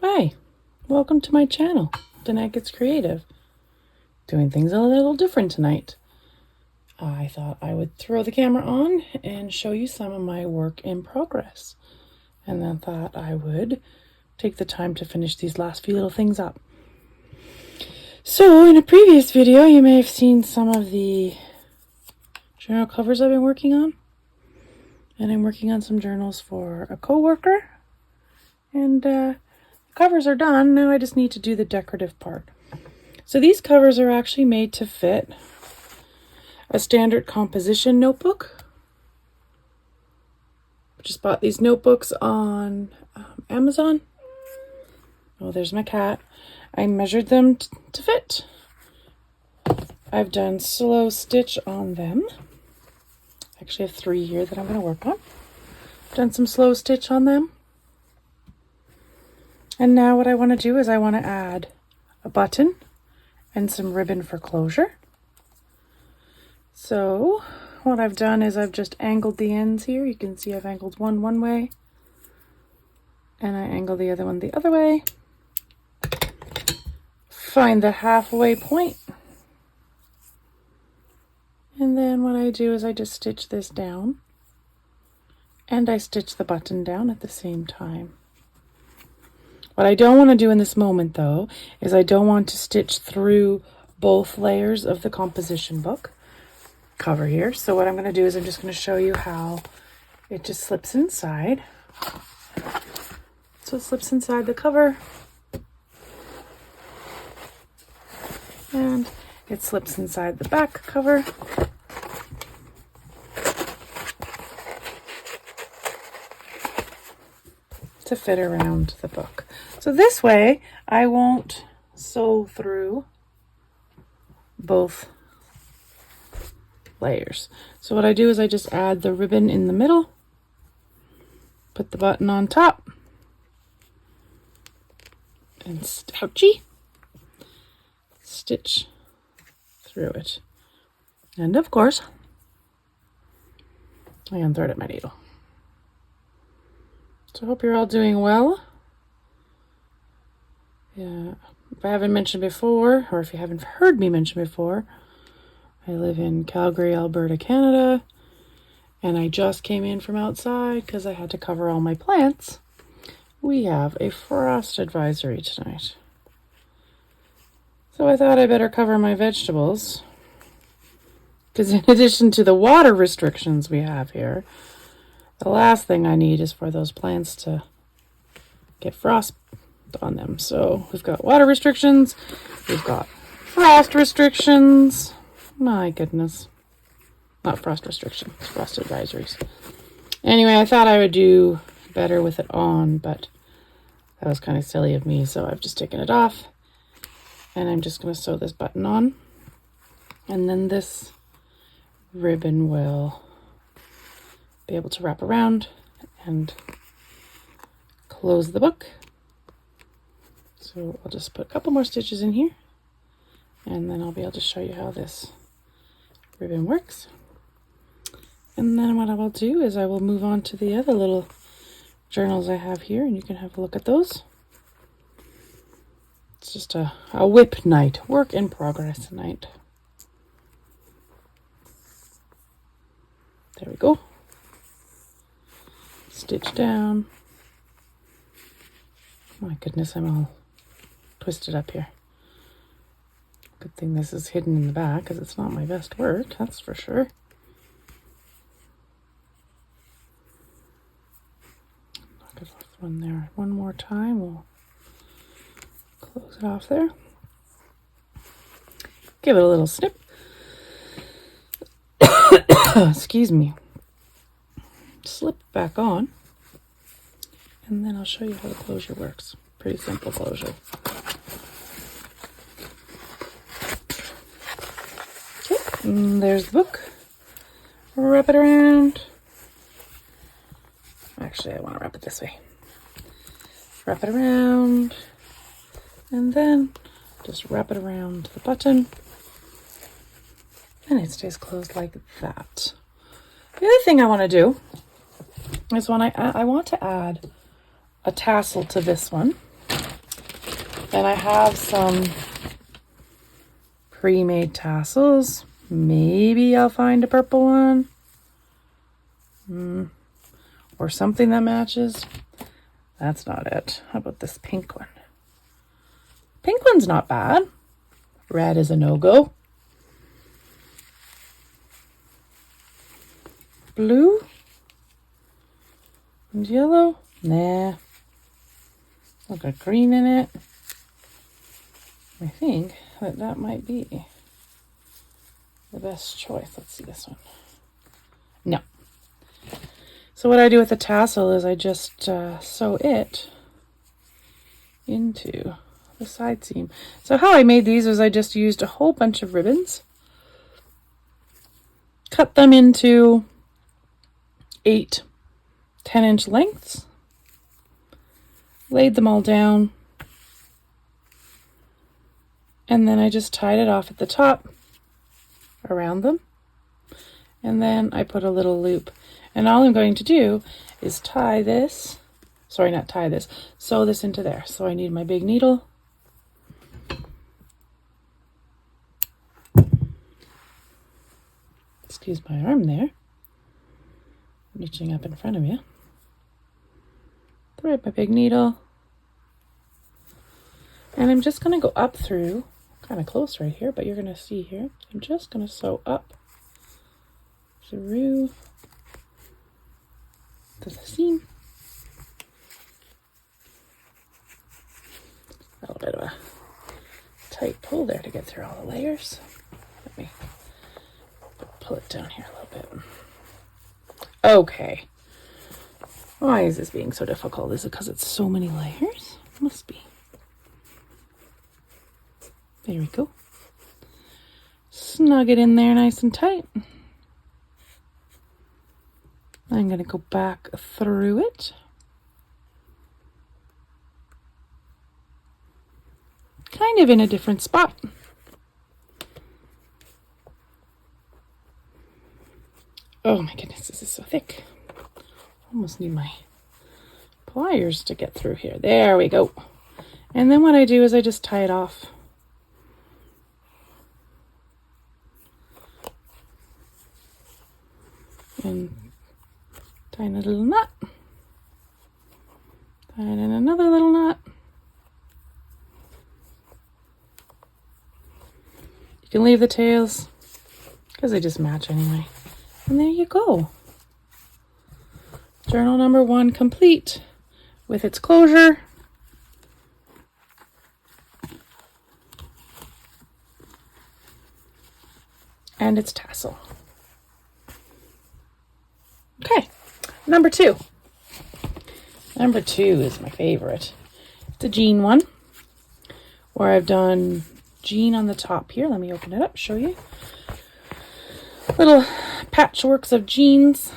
Hi, welcome to my channel, Danae Gets Creative. Doing things a little different tonight. I thought I would throw the camera on and show you some of my work in progress. And then thought I would take the time to finish these last few little things up. So in a previous video, you may have seen some of the journal covers I've been working on. And I'm working on some journals for a co-worker. And covers are done. Now I just need to do the decorative part. So these covers are actually made to fit a standard composition notebook. Just bought these notebooks on Amazon. Oh, there's my cat. I measured them to fit. I've done slow stitch on them. I actually have 3 here that I'm going to work on. Done some slow stitch on them. And now what I want to do is I want to add a button and some ribbon for closure. So what I've done is I've just angled the ends here. You can see I've angled one way and I angle the other one the other way. Find the halfway point. And then what I do is I just stitch this down and I stitch the button down at the same time. What I don't want to do in this moment, though, is I don't want to stitch through both layers of the composition book cover here. So what I'm going to do is I'm just going to show you how it just slips inside. So it slips inside the cover. And it slips inside the back cover. To fit around the book. So this way I won't sew through both layers. So what I do is I just add the ribbon in the middle, put the button on top, and stitch through it. And of course, I unthreaded my needle. So I hope you're all doing well. Yeah, if I haven't mentioned before, or if you haven't heard me mention before, I live in Calgary, Alberta, Canada, and I just came in from outside because I had to cover all my plants. We have a frost advisory tonight. So I thought I better cover my vegetables, because in addition to the water restrictions we have here, the last thing I need is for those plants to get frost on them. So we've got water restrictions, we've got frost restrictions. My goodness. Not frost restrictions, frost advisories. Anyway, I thought I would do better with it on, but that was kind of silly of me, so I've just taken it off. And I'm just going to sew this button on. And then this ribbon will be able to wrap around and close the book. So I'll just put a couple more stitches in here and then I'll be able to show you how this ribbon works. And then what I will do is I will move on to the other little journals I have here, and you can have a look at those. It's just a WIP night, work in progress night. There we go. Stitch down. My goodness, I'm all twisted up here. Good thing this is hidden in the back, because it's not my best work, that's for sure. Knock it off one there. One more time, we'll close it off there. Give it a little snip. Excuse me. Slip back on, and then I'll show you how the closure works. Pretty simple closure. Okay, and there's the book. Wrap it around. Actually, I want to wrap it this way. Wrap it around, and then just wrap it around the button, and it stays closed like that. The other thing I want to do is when I want to add a tassel to this one. And I have some pre-made tassels. Maybe I'll find a purple one. Or something that matches. That's not it. How about this pink one? Pink one's not bad. Red is a no-go. Blue? And yellow? Nah. I've got green in it. I think that might be the best choice. Let's see this one. No. So what I do with the tassel is I just sew it into the side seam. So how I made these is I just used a whole bunch of ribbons, cut them into 8 10-inch lengths, laid them all down, and then I just tied it off at the top around them, and then I put a little loop. And all I'm going to do is tie this, sorry, not tie this, sew this into there. So I need my big needle. Excuse my arm there. Reaching up in front of you. Thread my big needle. And I'm just going to go up through, kind of close right here, but you're going to see here. I'm just going to sew up through to the seam. A little bit of a tight pull there to get through all the layers. Let me pull it down here a little bit. Okay. Why is this being so difficult? Is it because it's so many layers? Must be. There we go. Snug it in there nice and tight. I'm going to go back through it. Kind of in a different spot. Oh my goodness, this is so thick. Almost need my pliers to get through here. There we go. And then what I do is I just tie it off. And tie in a little knot. Tie in another little knot. You can leave the tails because they just match anyway. And there you go. Journal number 1 complete with its closure. And its tassel. Okay, number 2. Number 2 is my favorite. It's a jean one, where I've done jean on the top here. Let me open it up, show you. Little patchworks of jeans.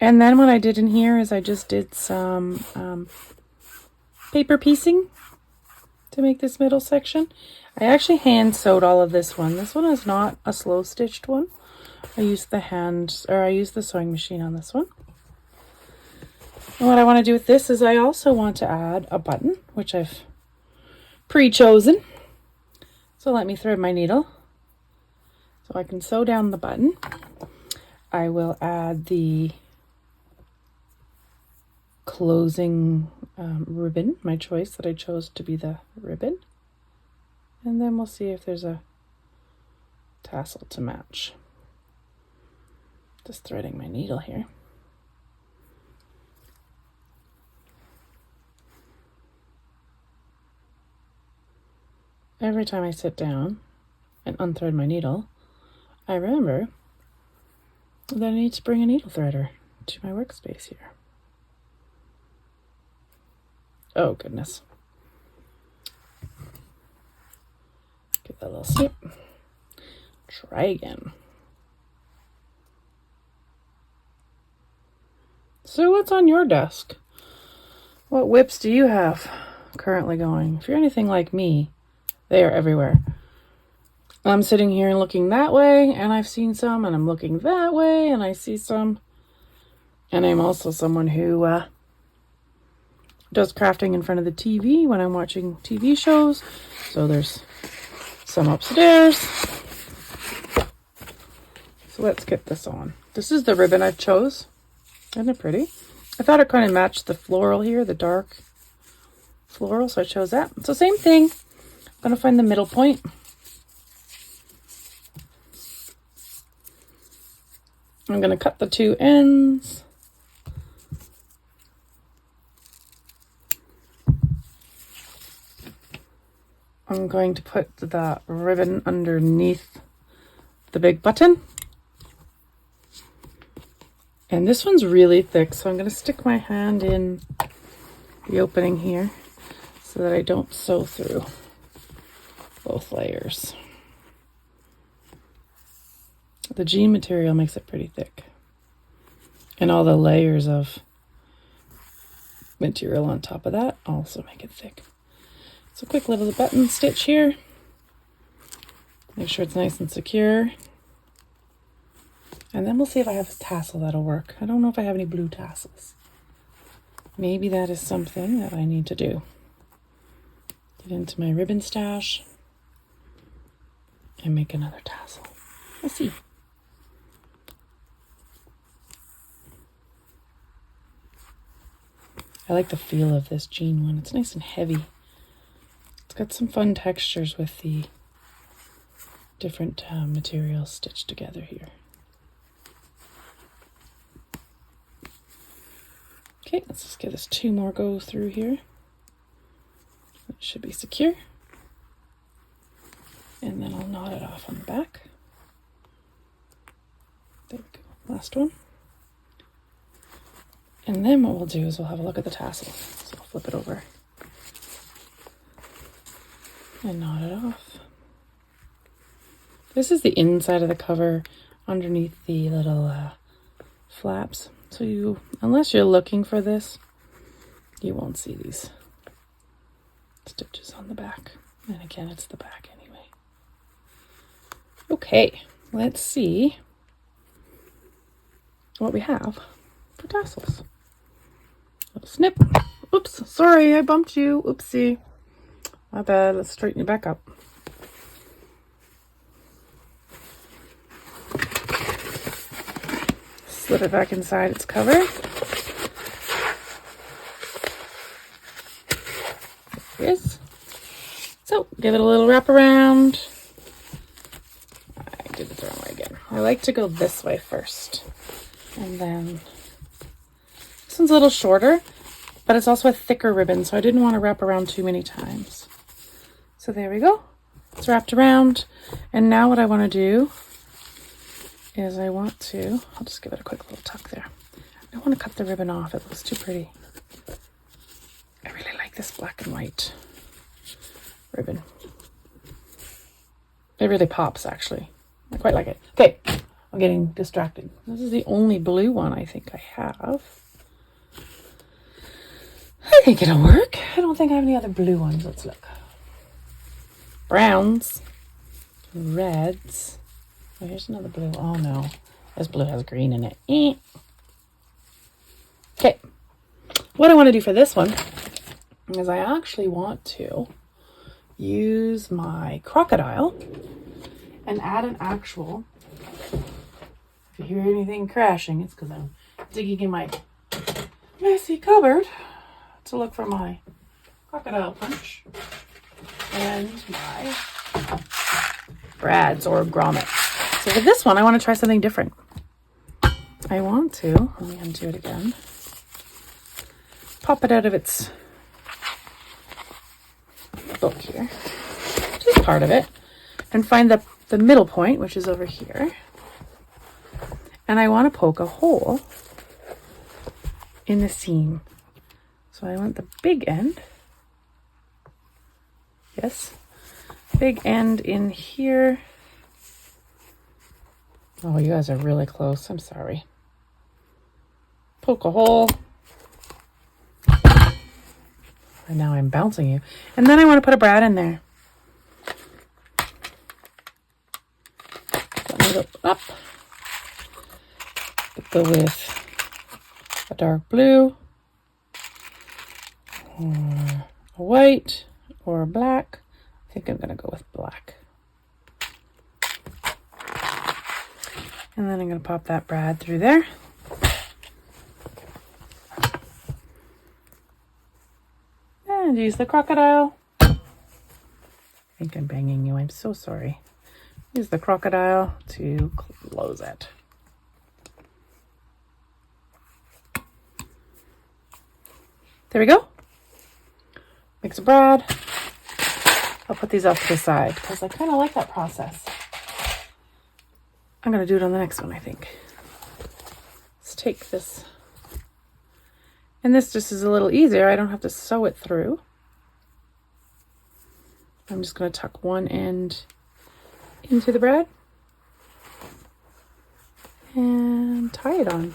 And then what I did in here is I just did some paper piecing to make this middle section. I actually hand sewed all of this one. This one is not a slow stitched one. I used the sewing machine on this one. And what I want to do with this is I also want to add a button, which I've pre-chosen. So let me thread my needle so I can sew down the button. I will add the closing ribbon, my choice that I chose to be the ribbon. And then we'll see if there's a tassel to match. Just threading my needle here. Every time I sit down and unthread my needle, I remember that I need to bring a needle threader to my workspace here. Oh goodness. Give that a little snip. Try again. So what's on your desk? What WIPs do you have currently going? If you're anything like me, they are everywhere. I'm sitting here and looking that way, and I've seen some, and I'm looking that way, and I see some. And I'm also someone who does crafting in front of the TV when I'm watching TV shows. So there's some upstairs. So let's get this on. This is the ribbon I chose. Isn't it pretty? I thought it kind of matched the floral here, the dark floral, so I chose that. So same thing. I'm going to find the middle point. I'm going to cut the two ends. I'm going to put the ribbon underneath the big button. And this one's really thick, so I'm going to stick my hand in the opening here so that I don't sew through both layers. The jean material makes it pretty thick. And all the layers of material on top of that also make it thick. So quick little button stitch here. Make sure it's nice and secure. And then we'll see if I have a tassel that'll work. I don't know if I have any blue tassels. Maybe that is something that I need to do. Get into my ribbon stash and make another tassel. Let's see. I like the feel of this jean one. It's nice and heavy. It's got some fun textures with the different materials stitched together here. Okay, let's just give this two more go through here. It should be secure. And then I'll knot it off on the back. There we go, last one. And then what we'll do is we'll have a look at the tassel. So I'll flip it over and knot it off. This is the inside of the cover underneath the little flaps. So you, unless you're looking for this, you won't see these stitches on the back. And again, it's the back anyway. Okay, let's see what we have for tassels. Little snip. Oops, sorry, I bumped you. Oopsie. My bad. Let's straighten you back up. Slip it back inside its cover. There it is. So, give it a little wrap around. I did it the wrong way again. I like to go this way first. And then this one's a little shorter, but it's also a thicker ribbon, so I didn't want to wrap around too many times. So there we go. It's wrapped around. And now what I want to do is I'll just give it a quick little tuck there. I don't want to cut the ribbon off. It looks too pretty. I really like this black and white ribbon. It really pops, actually. I quite like it. Okay, I'm getting distracted. This is the only blue one I think I have. I think it'll work. I don't think I have any other blue ones. Let's look. Browns. Reds. Oh, here's another blue. Oh no. This blue has green in it. Okay. What I want to do for this one is I actually want to use my crocodile and add an actual. If you hear anything crashing, it's because I'm digging in my messy cupboard to look for my crocodile punch and my brads or grommets. So for this one, I want to try something different. I want to, let me undo it again, pop it out of its book here, just part of it, and find the middle point, which is over here. And I want to poke a hole in the seam. So I want the big end. Yes. Big end in here. Oh, you guys are really close. I'm sorry. Poke a hole. And now I'm bouncing you. And then I want to put a brad in there. Let me go up. Go with a dark blue. or a white or a black. I think I'm going to go with black. And then I'm going to pop that brad through there. And use the crocodile. I think I'm banging you. I'm so sorry. Use the crocodile to close it. There we go. Mix a brad. I'll put these off to the side because I kind of like that process. I'm going to do it on the next one, I think. Let's take this. And this just is a little easier. I don't have to sew it through. I'm just going to tuck one end into the brad and tie it on.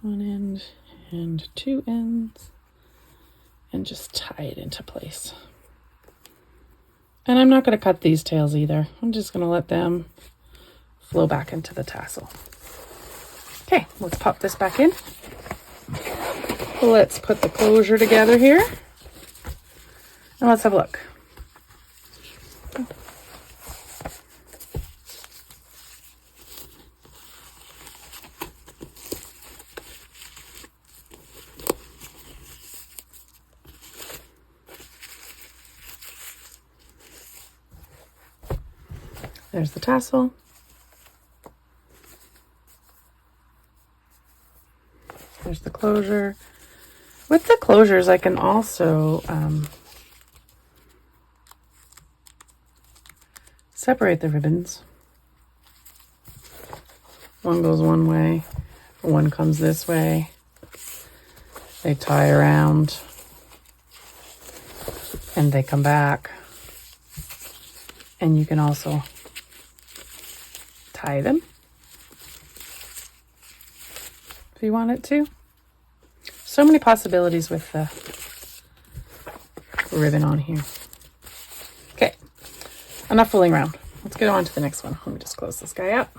One end and two ends, and just tie it into place. And I'm not going to cut these tails either. I'm just going to let them flow back into the tassel. Okay, let's pop this back in. Let's put the closure together here. And let's have a look. There's the tassel. There's the closure. With the closures, I can also separate the ribbons. One goes one way, one comes this way. They tie around and they come back. And you can also tie them if you want it to. So many possibilities with the ribbon on here. Okay, enough fooling around. Let's get on to the next one. Let me just close this guy up.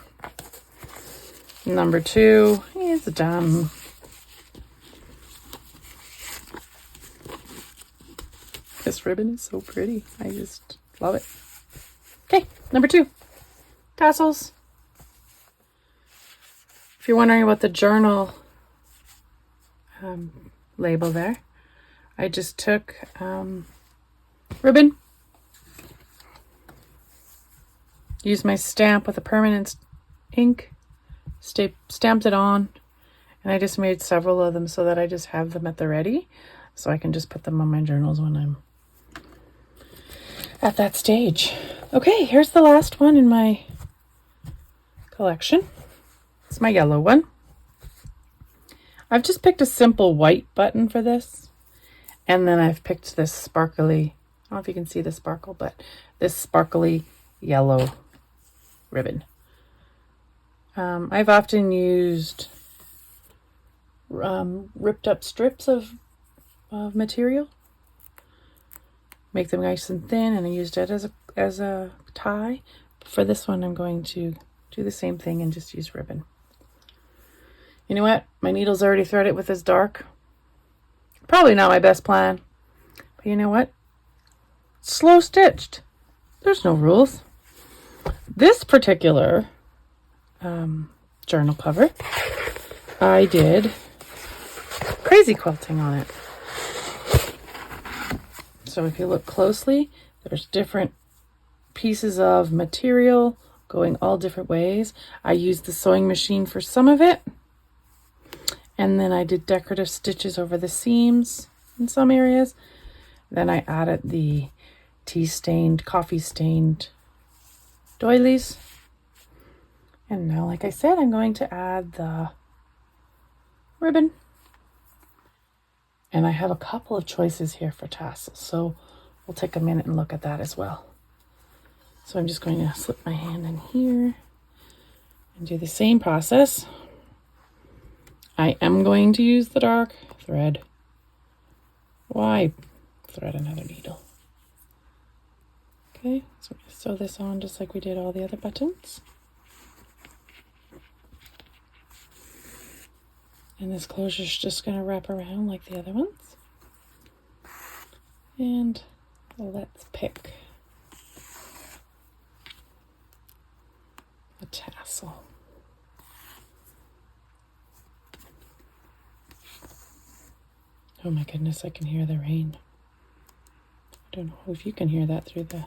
Number 2 is done. This ribbon is so pretty. I just love it. Okay, number 2, tassels. If you're wondering about the journal label there, I just took ribbon, used my stamp with a permanent ink, stamped it on, and I just made several of them so that I just have them at the ready, so I can just put them on my journals when I'm at that stage. Okay, here's the last one in my collection. It's my yellow one. I've just picked a simple white button for this, and then I've picked this sparkly, I don't know if you can see the sparkle, but this sparkly yellow ribbon. I've often used ripped up strips of material, make them nice and thin, and I used it as a tie. For this one, I'm going to do the same thing and just use ribbon. You know what? My needle's already threaded with this dark. Probably not my best plan. But you know what? Slow stitched. There's no rules. This particular journal cover, I did crazy quilting on it. So if you look closely, there's different pieces of material going all different ways. I used the sewing machine for some of it. And then I did decorative stitches over the seams in some areas. Then I added the tea-stained, coffee-stained doilies. And now, like I said, I'm going to add the ribbon. And I have a couple of choices here for tassels, so we'll take a minute and look at that as well. So I'm just going to slip my hand in here and do the same process. I am going to use the dark thread. Why thread another needle? Okay, so we're going to sew this on just like we did all the other buttons. And this closure is just going to wrap around like the other ones. And let's pick a tassel. Oh my goodness, I can hear the rain. I don't know if you can hear that through the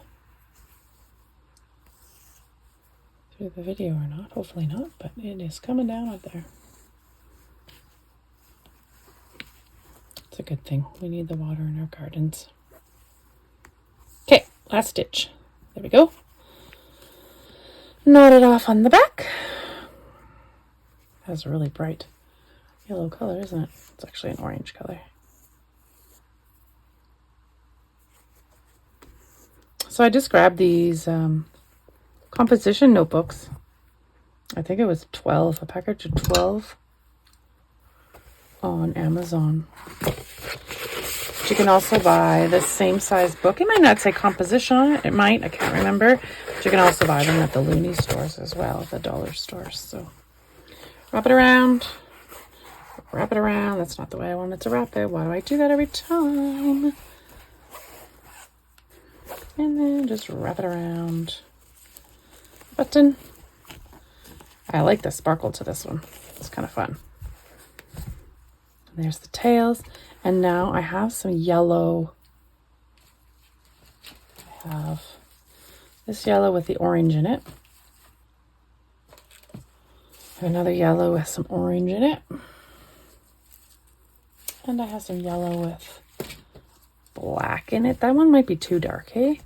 video or not. Hopefully not, but it is coming down out there. It's a good thing. We need the water in our gardens. Okay, last stitch. There we go. Knot it off on the back. That's a really bright yellow color, isn't it? It's actually an orange color. So I just grabbed these composition notebooks. I think it was 12, a package of 12 on Amazon. But you can also buy the same size book. It might not say composition on it. It might. I can't remember. But you can also buy them at the Looney stores as well, the dollar stores. So wrap it around. Wrap it around. That's not the way I wanted to wrap it. Why do I do that every time? And then just wrap it around. Button. I like the sparkle to this one. It's kind of fun. And there's the tails. And now I have some yellow. I have this yellow with the orange in it. I have another yellow with some orange in it. And I have some yellow with black in it. That one might be too dark, hey?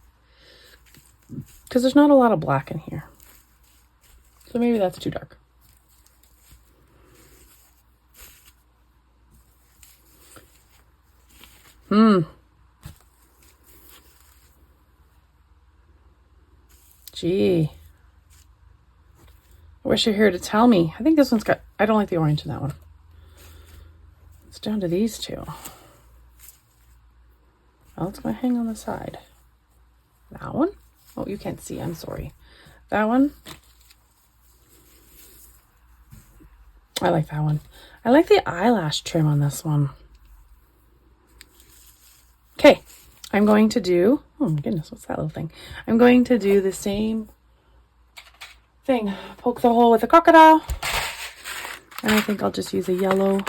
Because there's not a lot of black in here. So maybe that's too dark. Gee. I wish you're here to tell me. I think this one's got... I don't like the orange in that one. It's down to these two. Well, it's going to hang on the side. That one? Oh, you can't see. I'm sorry. That one. I like that one. I like the eyelash trim on this one. Okay. I'm going to do... Oh my goodness, what's that little thing? I'm going to do the same thing. Poke the hole with a crocodile. And I think I'll just use a yellow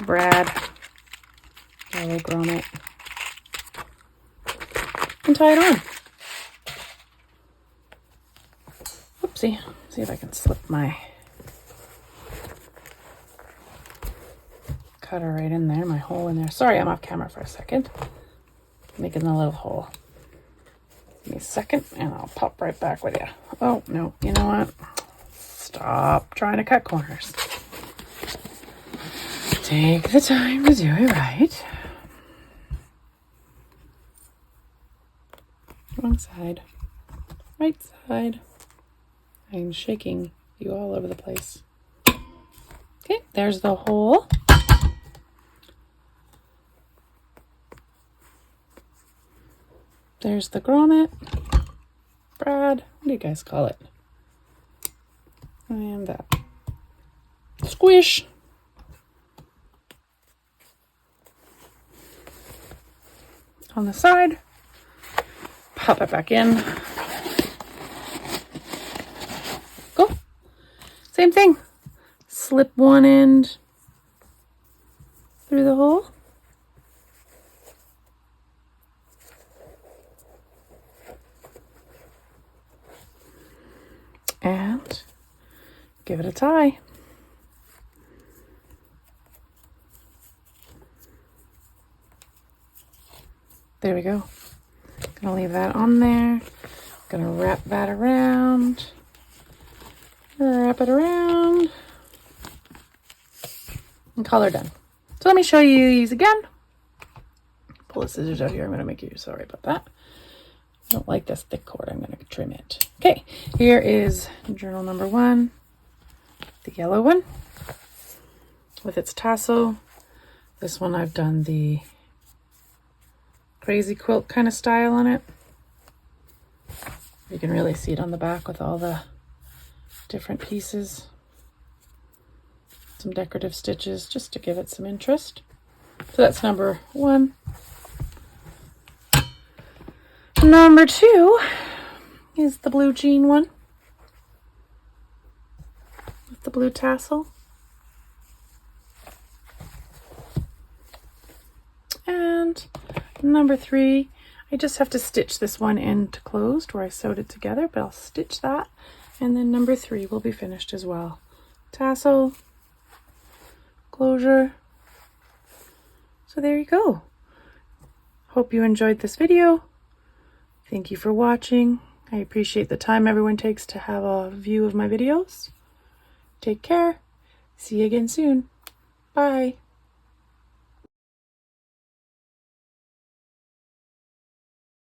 brad. Yellow grommet. And tie it on. Whoopsie. See if I can slip my cutter right in there, my hole in there. Sorry, I'm off camera for a second. Making a little hole. Give me a second and I'll pop right back with you. Oh, no, you know what? Stop trying to cut corners. Take the time to do it right. Wrong side. Right side. I'm shaking you all over the place. Okay, there's the hole. There's the grommet. Brad, what do you guys call it? And that. Squish. On the side. Pop it back in. Go. Same thing. Slip one end through the hole. And give it a tie. There we go. Gonna leave that on there. Gonna wrap that around. Wrap it around. And color done. So let me show you these again. Pull the scissors out here. I'm gonna make you sorry about that. I don't like this thick cord. I'm going to trim it. Okay, here is journal number 1, the yellow one with its tassel. This one I've done the crazy quilt kind of style on it. You can really see it on the back with all the different pieces. some decorative stitches just to give it some interest. So that's number 1. Number 2 is the blue jean one with the blue tassel. And number 3, I just have to stitch this one end closed where I sewed it together, but I'll stitch that. And then number 3 will be finished as well. Tassel, closure. So there you go. Hope you enjoyed this video. Thank you for watching. I appreciate the time everyone takes to have a view of my videos. Take care. See you again soon. Bye.